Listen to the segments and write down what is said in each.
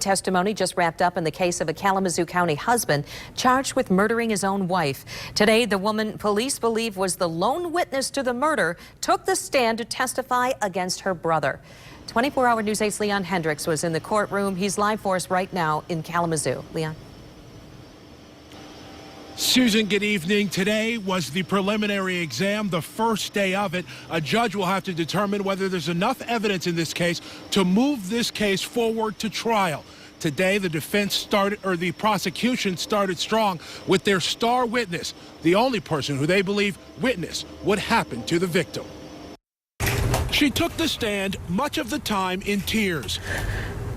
Testimony just wrapped up in the case of a Kalamazoo County husband charged with murdering his own wife. Today, the woman police believe was the lone witness to the murder took the stand to testify against her brother. 24-hour News 8's Leon Hendricks was in the courtroom. He's live for us right now in Kalamazoo. Leon. Susan, good evening. Today was the preliminary exam, the first day of it. A judge will have to determine whether there's enough evidence in this case to move this case forward to trial. Today, the prosecution started strong with their star witness, the only person who they believe witnessed what happened to the victim. She took the stand much of the time in tears,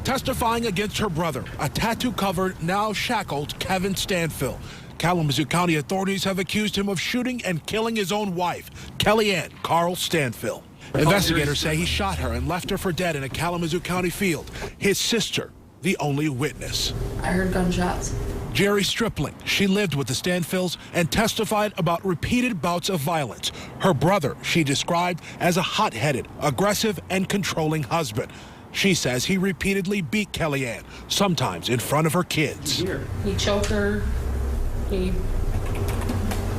testifying against her brother, a tattoo-covered, now shackled Kevin Stanfill. Kalamazoo County authorities have accused him of shooting and killing his own wife, Kellyanne Carl Stanfill. Investigators say he shot her and left her for dead in a Kalamazoo County field. His sister, the only witness. I heard gunshots. Jerry Stripling, she lived with the Stanfills and testified about repeated bouts of violence. Her brother, she described as a hot-headed, aggressive, and controlling husband. She says he repeatedly beat Kellyanne, sometimes in front of her kids. He choked her. He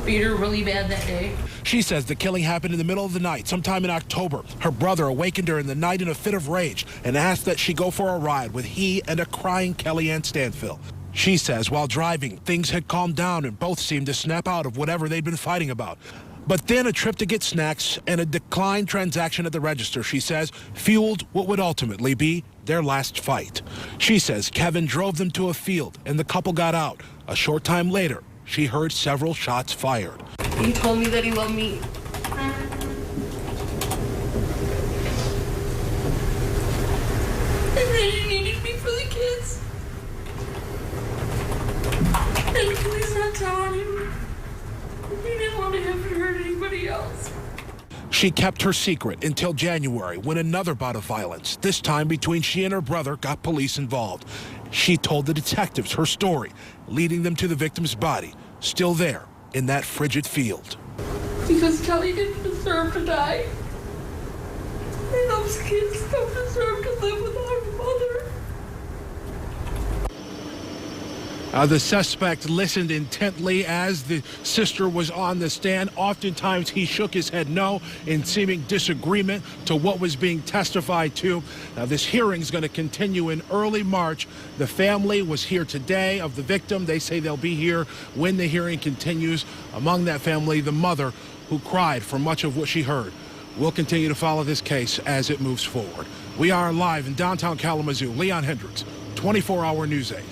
beat her really bad that day. She says the killing happened in the middle of the night, sometime in October. Her brother awakened her in the night in a fit of rage and asked that she go for a ride with he and a crying Kellyanne Stanfill. She says while driving, things had calmed down and both seemed to snap out of whatever they'd been fighting about. But then a trip to get snacks and a declined transaction at the register, she says, fueled what would ultimately be their last fight. She says Kevin drove them to a field and the couple got out. A short time later, she heard several shots fired. He told me that he loved me. And that he needed me for the kids. And please not telling him. He didn't want to have to hurt anybody else. She kept her secret until January when another bout of violence, this time between she and her brother, got police involved. She told the detectives her story, leading them to the victim's body, still there in that frigid field. Because Kelly didn't deserve to die. And those kids don't deserve to live without a mother. The suspect listened intently as the sister was on the stand. Oftentimes he shook his head no in seeming disagreement to what was being testified to. Now this hearing is going to continue in early March. The family was here today of the victim. They say they'll be here when the hearing continues. Among that family, the mother who cried for much of what she heard. We'll continue to follow this case as it moves forward. We are live in downtown Kalamazoo. Leon Hendricks, 24-hour News 8.